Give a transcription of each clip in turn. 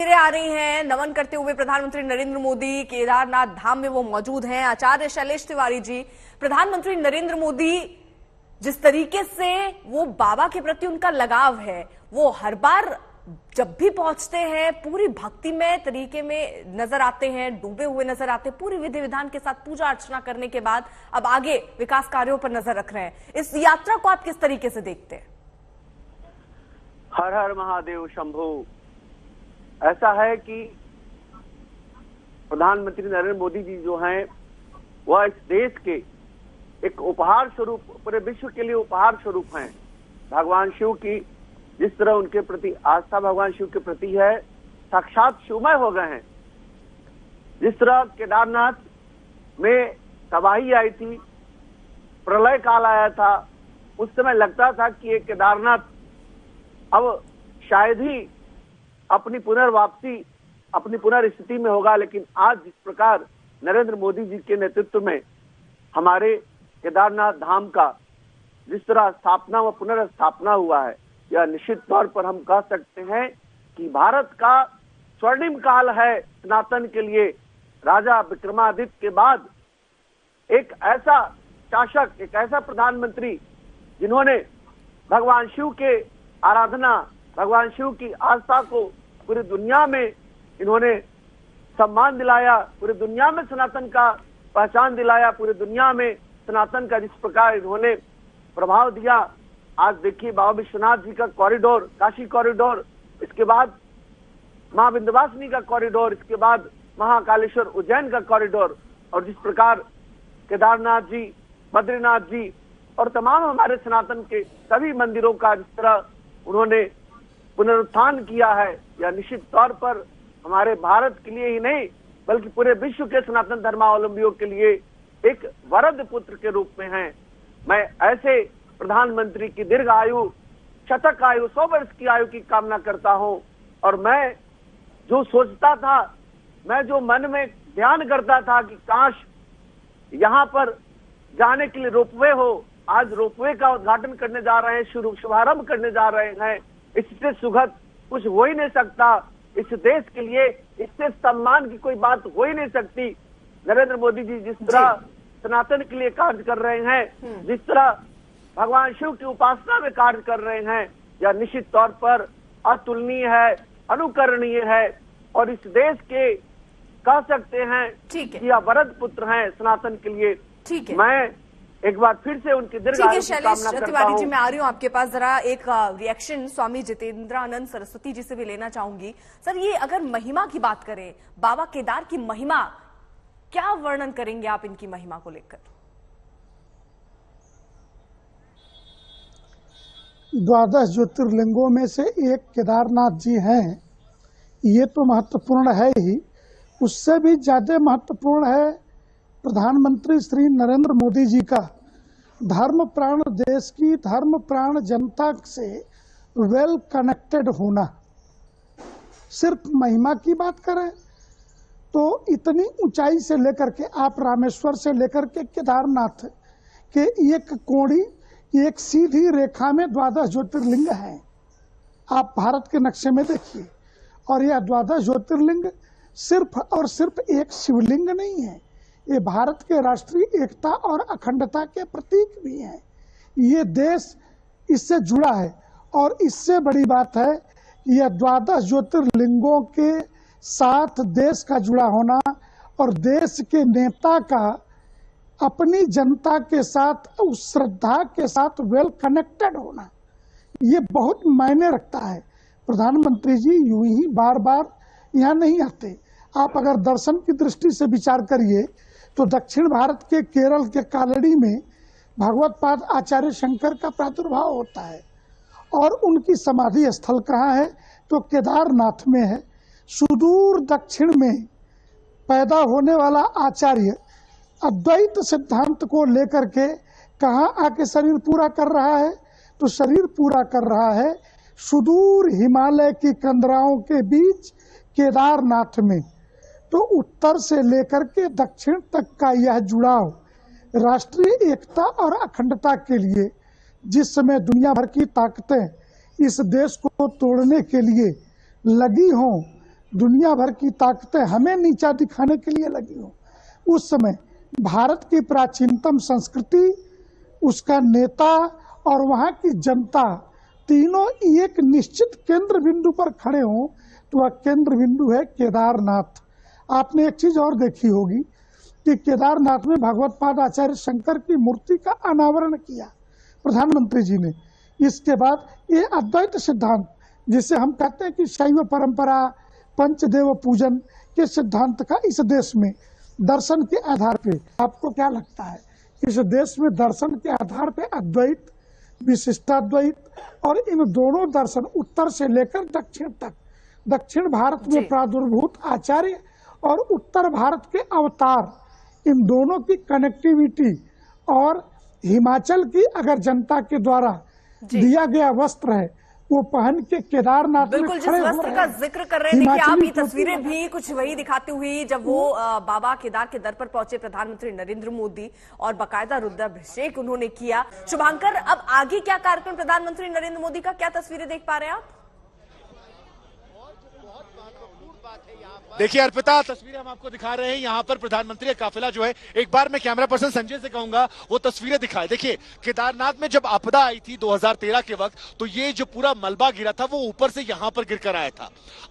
तस्वीरें आ रही हैं नमन करते हुए प्रधानमंत्री नरेंद्र मोदी केदारनाथ धाम में वो मौजूद हैं। आचार्य शैलेश तिवारी जी, प्रधानमंत्री नरेंद्र मोदी जिस तरीके से वो बाबा के प्रति उनका लगाव है, वो हर बार जब भी पहुंचते हैं पूरी भक्तिमय तरीके में नजर आते हैं, डूबे हुए नजर आते हैं, पूरी विधि विधान के साथ पूजा अर्चना करने के बाद अब आगे विकास कार्यों पर नजर रख रहे हैं। इस यात्रा को आप किस तरीके से देखते हैं? हर हर महादेव शंभू। ऐसा है कि प्रधानमंत्री नरेंद्र मोदी जी जो हैं वह इस देश के एक उपहार स्वरूप, पूरे विश्व के लिए उपहार स्वरूप हैं। भगवान शिव की जिस तरह उनके प्रति आस्था भगवान शिव के प्रति है, साक्षात शिवमय हो गए हैं। जिस तरह केदारनाथ में तबाही आई थी, प्रलय काल आया था, उस समय लगता था कि ये केदारनाथ अब शायद ही अपनी पुनर्वापसी, अपनी पुनर्स्थिति में होगा। लेकिन आज जिस प्रकार नरेंद्र मोदी जी के नेतृत्व में हमारे केदारनाथ धाम का जिस तरह स्थापना व पुनर्स्थापना हुआ है, यह निश्चित तौर पर हम कह सकते हैं कि भारत का स्वर्णिम काल है सनातन के लिए। राजा विक्रमादित्य के बाद एक ऐसा शासक, एक ऐसा प्रधानमंत्री जिन्होंने भगवान शिव के आराधना, भगवान शिव की आस्था को पूरी दुनिया में इन्होंने सम्मान दिलाया, पूरी दुनिया में सनातन का पहचान दिलाया, पूरी दुनिया में सनातन का जिस प्रकार इन्होंने प्रभाव दिया। आज देखिए बाबा विश्वनाथ जी का कॉरिडोर, काशी कॉरिडोर, इसके बाद मां विंध्यवासिनी का कॉरिडोर, इसके बाद महाकालेश्वर उज्जैन का कॉरिडोर, और जिस प्रकार केदारनाथ जी, बद्रीनाथ जी और तमाम हमारे सनातन के सभी मंदिरों का जिस तरह उन्होंने पुनरुत्थान किया है, या निश्चित तौर पर हमारे भारत के लिए ही नहीं बल्कि पूरे विश्व के सनातन धर्मावलंबियों के लिए एक वरद पुत्र के रूप में हैं। मैं ऐसे प्रधानमंत्री की दीर्घ आयु, शतक आयु, 100 वर्ष की आयु की कामना करता हूं। और मैं जो सोचता था, मैं जो मन में ध्यान करता था कि काश यहाँ पर जाने के लिए रोपवे हो, आज रोपवे का उद्घाटन करने जा रहे हैं, शुभारंभ करने जा रहे हैं। इससे सुखद कुछ हो ही नहीं सकता। इस देश के लिए इससे सम्मान की कोई बात हो ही नहीं सकती। नरेंद्र मोदी जी जिस तरह सनातन के लिए कार्य कर रहे हैं, जिस तरह भगवान शिव की उपासना में कार्य कर रहे हैं, यह निश्चित तौर पर अतुलनीय है, अनुकरणीय है। और इस देश के कह सकते हैं कि यह वरद पुत्र हैं सनातन के लिए। ठीक है, मैं एक बार फिर से उनकी दीर्घ आयु की कामना करता तिवारी जी, मैं आ रही हूँ आपके पास। जरा एक रिएक्शन स्वामी जितेंद्रानंद सरस्वती जी से भी लेना चाहूंगी। सर, ये अगर महिमा की बात करें, बाबा केदार की महिमा, क्या वर्णन करेंगे आप इनकी महिमा को लेकर? 12 ज्योतिर्लिंगों में से एक केदारनाथ जी हैं, ये तो महत्वपूर्ण है ही। उससे भी ज्यादा महत्वपूर्ण है प्रधानमंत्री श्री नरेंद्र मोदी जी का धर्म प्राण देश की, धर्म प्राण जनता से वेल कनेक्टेड होना। सिर्फ महिमा की बात करें तो इतनी ऊंचाई से लेकर के आप रामेश्वर से लेकर के केदारनाथ के एक कोणी, एक सीधी रेखा में 12 ज्योतिर्लिंग हैं। आप भारत के नक्शे में देखिए, और यह 12 ज्योतिर्लिंग सिर्फ और सिर्फ एक शिवलिंग नहीं है, ये भारत के राष्ट्रीय एकता और अखंडता के प्रतीक भी हैं। ये देश इससे जुड़ा है, और इससे बड़ी बात है यह 12 ज्योतिर्लिंगों के साथ देश का जुड़ा होना और देश के नेता का अपनी जनता के साथ उस श्रद्धा के साथ वेल कनेक्टेड होना, ये बहुत मायने रखता है। प्रधानमंत्री जी यूं ही बार बार यहाँ नहीं आते। आप अगर दर्शन की दृष्टि से विचार करिए तो दक्षिण भारत के केरल के कालड़ी में भगवत पाद आचार्य शंकर का प्रादुर्भाव होता है, और उनकी समाधि स्थल कहाँ है तो केदारनाथ में है। सुदूर दक्षिण में पैदा होने वाला आचार्य अद्वैत सिद्धांत को लेकर के कहाँ आके शरीर पूरा कर रहा है तो शरीर पूरा कर रहा है सुदूर हिमालय की कंदराओं के बीच केदारनाथ में। तो उत्तर से लेकर के दक्षिण तक का यह जुड़ाव राष्ट्रीय एकता और अखंडता के लिए, जिस समय दुनिया भर की ताकतें इस देश को तोड़ने के लिए लगी हों, दुनिया भर की ताकतें हमें नीचा दिखाने के लिए लगी हों, उस समय भारत की प्राचीनतम संस्कृति, उसका नेता और वहां की जनता तीनों एक निश्चित केंद्र बिंदु पर खड़े हों, तो वह केंद्र बिंदु है केदारनाथ। आपने एक चीज और देखी होगी कि केदारनाथ में भगवत पाद आचार्य शंकर की मूर्ति का अनावरण किया प्रधानमंत्री जी ने। इसके बाद ये अद्वैत सिद्धांत, जिसे हम कहते हैं कि शैव परंपरा, पंचदेव पूजन के सिद्धांत का इस देश में दर्शन के आधार पे, आपको क्या लगता है इस देश में दर्शन के आधार पे अद्वैत, विशिष्टाद्वैत और इन दोनों दर्शन उत्तर से लेकर दक्षिण तक, दक्षिण भारत में प्रादुर्भूत आचार्य और उत्तर भारत के अवतार, इन दोनों की कनेक्टिविटी और हिमाचल की अगर जनता के द्वारा दिया गया वस्त्र है वो पहन के केदारनाथ बिल्कुल, जिस वस्त्र का जिक्र कर रहे हैं, देखिए आप ये तस्वीरें भी कुछ वही दिखाती हुई जब वो बाबा केदार के दर पर पहुंचे प्रधानमंत्री नरेंद्र मोदी और बाकायदा रुद्राभिषेक उन्होंने किया। शुभांकर, अब आगे क्या कार्यक्रम प्रधानमंत्री नरेंद्र मोदी का, क्या तस्वीरें देख पा रहे हैं आप? देखिए अर्पिता, तस्वीरें हम आपको दिखा रहे हैं। यहाँ पर प्रधानमंत्री का काफिला जो है, एक बार मैं कैमरा पर्सन संजय से कहूंगा वो तस्वीरें दिखाए। देखिए केदारनाथ में जब आपदा आई थी 2013 के वक्त, तो ये जो पूरा मलबा गिरा था वो ऊपर से यहाँ पर गिरकर आया था।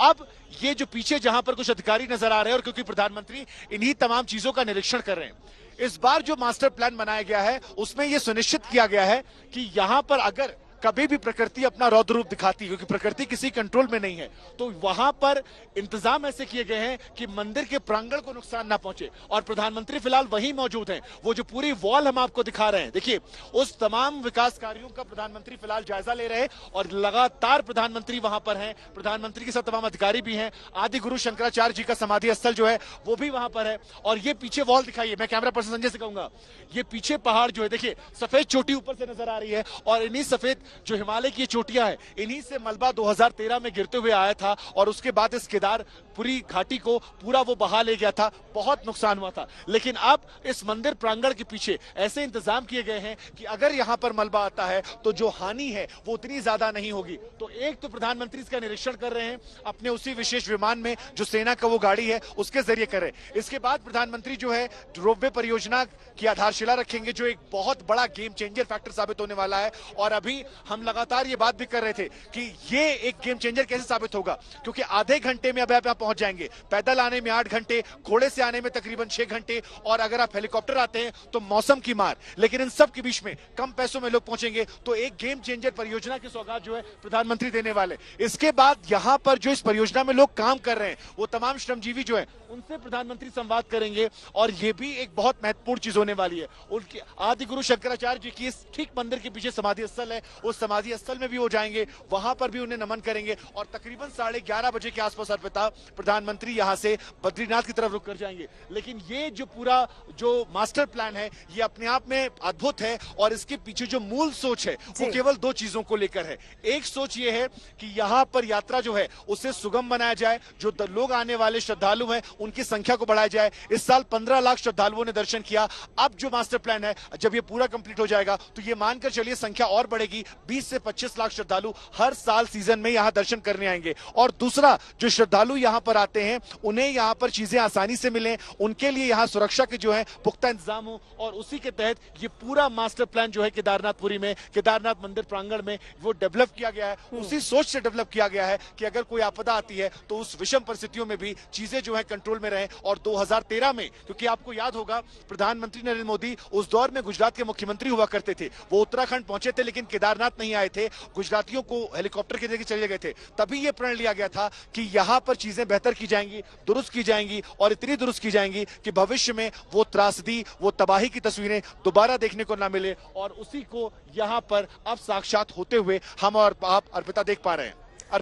अब ये जो पीछे जहां पर कुछ अधिकारी नजर आ रहे हैं, और क्योंकि प्रधानमंत्री इन्हीं तमाम चीजों का निरीक्षण कर रहे हैं, इस बार जो मास्टर प्लान बनाया गया है उसमें यह सुनिश्चित किया गया है कि यहां पर अगर कभी भी प्रकृति अपना रौद्र रूप दिखाती है, क्योंकि प्रकृति किसी कंट्रोल में नहीं है, तो वहां पर इंतजाम ऐसे किए गए हैं कि मंदिर के प्रांगण को नुकसान ना पहुंचे। और प्रधानमंत्री फिलहाल वहीं मौजूद हैं। वो जो पूरी वॉल हम आपको दिखा रहे हैं, देखिए उस तमाम विकास कार्यों का प्रधानमंत्री फिलहाल जायजा ले रहे हैं और लगातार प्रधानमंत्री वहां पर हैं। प्रधानमंत्री के साथ तमाम अधिकारी भी हैं। आदि गुरु शंकराचार्य जी का समाधि स्थल जो है वो भी वहां पर है। और ये पीछे वॉल दिखाइए, मैं कैमरा पर्सन संजय से कहूंगा, ये पीछे पहाड़ जो है, देखिए सफेद चोटी ऊपर से नजर आ रही है, और इन्हीं सफेद जो हिमालय की चोटियां हैं, इन्हीं से मलबा 2013 में गिरते हुए आया था और उसके बाद इस केदारपुरी घाटी को पूरा वो बहा ले गया था, बहुत नुकसान हुआ था। लेकिन अब इस मंदिर प्रांगण के पीछे ऐसे इंतजाम किए गए हैं कि अगर यहां पर मलबा आता है तो जो हानि है वो उतनी ज्यादा नहीं होगी। तो एक तो प्रधानमंत्री इसका निरीक्षण कर रहे हैं अपने उसी विशेष विमान में जो सेना का वो गाड़ी है उसके जरिए कर रहे हैं। इसके बाद प्रधानमंत्री जो है रोपवे परियोजना की आधारशिला रखेंगे, जो एक बहुत बड़ा गेम चेंजर फैक्टर साबित होने वाला है। और अभी हम लगातार ये बात भी कर रहे थे कि ये एक गेम चेंजर कैसे साबित होगा, क्योंकि आधे घंटे में अब आप यहां पहुंच जाएंगे। पैदल आने में 8 घंटे, घोड़े से आने में तकरीबन 6 घंटे, और अगर आप हेलीकॉप्टर आते हैं तो मौसम की मार, लेकिन इन सब के बीच में कम पैसों में लोग पहुंचेंगे। तो एक गेम चेंजर परियोजना की सौगात जो है प्रधानमंत्री देने वाले। इसके बाद यहां पर जो इस परियोजना में लोग काम कर रहे हैं, वो तमाम श्रमजीवी जो है उनसे प्रधानमंत्री संवाद करेंगे। और ये भी एक बहुत महत्वपूर्ण चीज होने वाली है, उनकी आदि गुरु शंकराचार्य जी की इस ठीक मंदिर के पीछे समाधि स्थल है, उस समाधि स्थल में भी वो जाएंगे, वहां पर भी उन्हें नमन करेंगे। और तकरीबन 11:30 बजे के आसपास अर्पिता, प्रधानमंत्री यहां से बद्रीनाथ की तरफ रुक कर जाएंगे। लेकिन ये जो पूरा जो मास्टर प्लान है ये अपने आप में अद्भुत है, और इसके पीछे जो मूल सोच है वो केवल 2 चीजों को लेकर है। एक सोच ये है कि यहां पर यात्रा जो है उसे सुगम बनाया जाए, जो लोग आने वाले श्रद्धालु हैं उनकी संख्या को बढ़ाया जाए। इस साल 15 लाख श्रद्धालुओं ने दर्शन किया। अब जो मास्टर प्लान है जब ये पूरा कंप्लीट हो जाएगा तो ये मानकर चलिए संख्या और बढ़ेगी, 20 से 25 लाख श्रद्धालु हर साल सीजन में यहां दर्शन करने आएंगे। और दूसरा, जो श्रद्धालु यहां पर आते हैं उन्हें यहां पर चीजें आसानी से मिलें, उनके लिए यहां सुरक्षा के जो है पुख्ता इंतजाम हो, और उसी के तहत ये पूरा मास्टर प्लान जो है केदारनाथपुरी में, केदारनाथ मंदिर प्रांगण में वो डेवलप किया गया है। उसी सोच से डेवलप किया गया है कि अगर कोई आपदा आती है तो उस विषम परिस्थितियों में भी चीजें जो है कंट्रोल में रहे। और 2013 में, क्योंकि आपको याद होगा प्रधानमंत्री नरेंद्र मोदी उस दौर में गुजरात के मुख्यमंत्री हुआ करते थे, वो उत्तराखंड पहुंचे थे लेकिन केदारनाथ नहीं आए थे, गुजरातियों को हेलीकॉप्टर के जरिए चले गए थे। तभी यह प्रण लिया गया था कि यहां पर चीजें बेहतर की जाएंगी, दुरुस्त की जाएंगी, और इतनी दुरुस्त की जाएंगी कि भविष्य में वो त्रासदी, वो तबाही की तस्वीरें दोबारा देखने को ना मिले। और उसी को यहां पर अब साक्षात होते हुए हम और आप अर्पिता देख पा रहे हैं।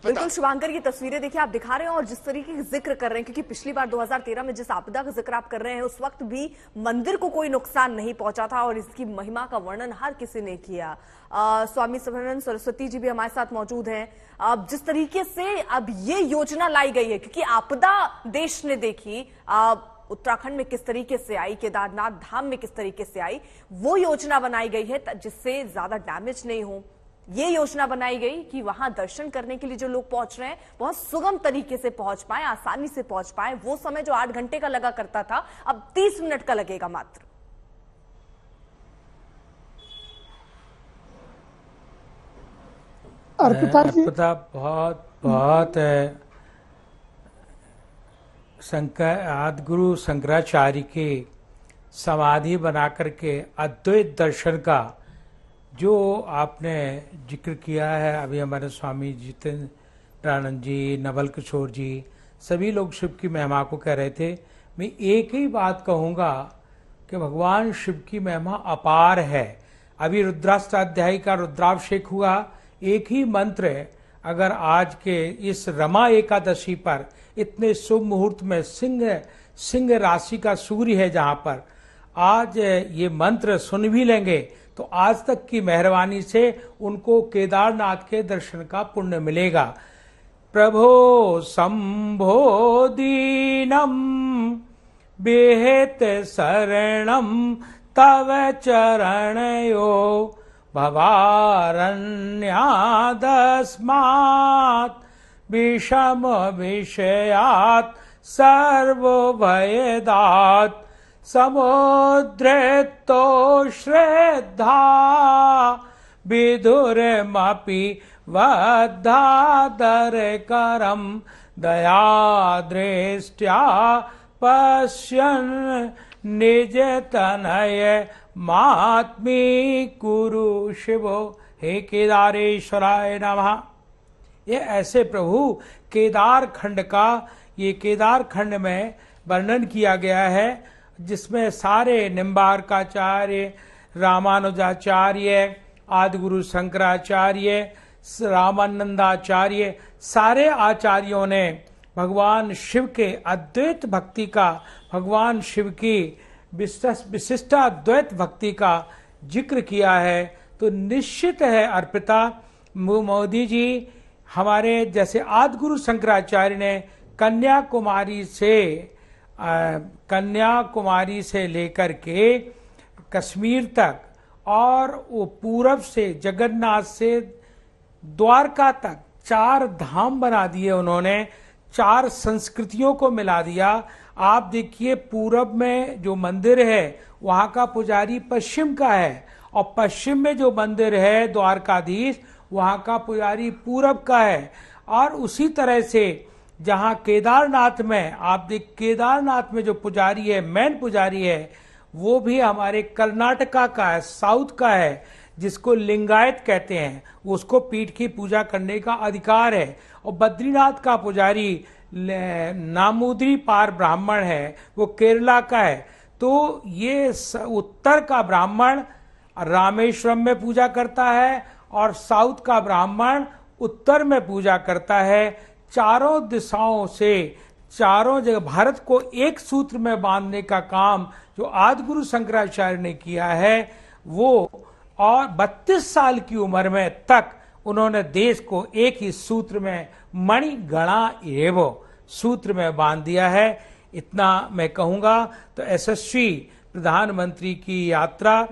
बिल्कुल शुभांकर, की तस्वीरें देखिए आप दिखा रहे हैं, और जिस तरीके का जिक्र कर रहे हैं, क्योंकि पिछली बार 2013 में जिस आपदा का जिक्र आप कर रहे हैं उस वक्त भी मंदिर को कोई नुकसान नहीं पहुंचा था, और इसकी महिमा का वर्णन हर किसी ने किया। स्वामी समरन सरस्वती जी भी हमारे साथ मौजूद हैं। जिस तरीके से अब ये योजना लाई गई है, क्योंकि आपदा देश ने देखी, उत्तराखंड में किस तरीके से आई, केदारनाथ धाम में किस तरीके से आई, वो योजना बनाई गई है जिससे ज्यादा डैमेज नहीं हो, ये योजना बनाई गई कि वहां दर्शन करने के लिए जो लोग पहुंच रहे हैं बहुत सुगम तरीके से पहुंच पाए, आसानी से पहुंच पाए। वो समय जो 8 घंटे का लगा करता था अब 30 मिनट का लगेगा मात्र। अर्पिता जी, बहुत आदिगुरु शंकराचार्य की समाधि बना करके अद्वैत दर्शन का जो आपने जिक्र किया है, अभी हमारे स्वामी जितेंद्रानंद जी, नवल किशोर जी, सभी लोग शिव की महिमा को कह रहे थे। मैं एक ही बात कहूँगा कि भगवान शिव की महिमा अपार है। अभी रुद्राष्टाध्यायी का रुद्राभिषेक हुआ, एक ही मंत्र अगर आज के इस रमा एकादशी पर इतने शुभ मुहूर्त में सिंह राशि का सूर्य है, जहां पर आज ये मंत्र सुन भी लेंगे तो आज तक की मेहरबानी से उनको केदारनाथ के दर्शन का पुण्य मिलेगा। प्रभो शंभो दीनम बेहत शरणम तव चरणयो भवारण्यादस्मात् विषम विषयात् सर्वभयदात् समुद्रेतो श्रद्धा विधुरमपि वद्धादरकरं दयादृष्ट्या पश्यन् निजतनय मात्मी कुरु शिवो। हे केदारेश्वराय नमः। ये ऐसे प्रभु केदार खंड का, ये केदार खंड में वर्णन किया गया है, जिसमें सारे निम्बार्काचार्य, रामानुजाचार्य, आदिगुरु शंकराचार्य, रामानंदाचार्य, सारे आचार्यों ने भगवान शिव के अद्वैत भक्ति का, भगवान शिव की विशिष्ट अद्वैत भक्ति का जिक्र किया है। तो निश्चित है अर्पिता, मोदी जी हमारे जैसे आदिगुरु शंकराचार्य ने कन्याकुमारी से लेकर के कश्मीर तक और वो पूरब से जगन्नाथ से द्वारका तक 4 धाम बना दिए उन्होंने, 4 संस्कृतियों को मिला दिया। आप देखिए पूरब में जो मंदिर है वहां का पुजारी पश्चिम का है, और पश्चिम में जो मंदिर है द्वारकाधीश वहां का पुजारी पूरब का है। और उसी तरह से जहां केदारनाथ में आप केदारनाथ में जो पुजारी है, मेन पुजारी है, वो भी हमारे कर्नाटका का है, साउथ का है, जिसको लिंगायत कहते हैं। उसको पीठ की पूजा करने का अधिकार है। और बद्रीनाथ का पुजारी नामुद्री पार ब्राह्मण है, वो केरला का है। तो ये उत्तर का ब्राह्मण रामेश्वरम में पूजा करता है और साउथ का ब्राह्मण उत्तर में पूजा करता है। चारों दिशाओं से, चारों जगह भारत को एक सूत्र में बांधने का काम जो आदिगुरु शंकराचार्य ने किया है, वो और 32 साल की उम्र में तक उन्होंने देश को एक ही सूत्र में, मणि गणा एव सूत्र में बांध दिया है। इतना मैं कहूंगा। तो यशस्वी प्रधानमंत्री की यात्रा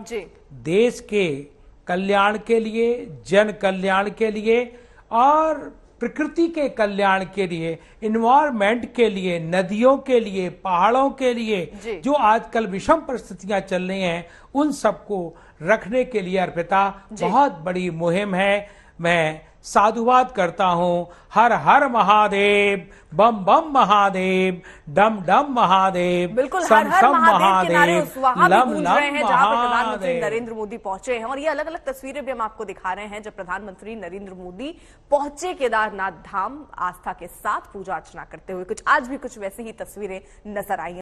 देश के कल्याण के लिए, जन कल्याण के लिए और प्रकृति के कल्याण के लिए, इन्वायरमेंट के लिए, नदियों के लिए, पहाड़ों के लिए जो आजकल विषम परिस्थितियां चल रही हैं, उन सबको रखने के लिए अर्पिता बहुत बड़ी मुहिम है। मैं साधुवाद करता हूं। हर हर महादेव, बम बम महादेव, डम डम महादेव, बिल्कुल सम हर सम महादेव के नारे महादेव, वहां भी लम गूंज लम रहे हैं जहां पर प्रधानमंत्री महादेव। नरेंद्र मोदी पहुंचे हैं। और ये अलग अलग तस्वीरें भी हम आपको दिखा रहे हैं जब प्रधानमंत्री नरेंद्र मोदी पहुंचे केदारनाथ धाम आस्था के साथ पूजा अर्चना करते हुए। कुछ आज भी कुछ वैसी ही तस्वीरें नजर आई हैं।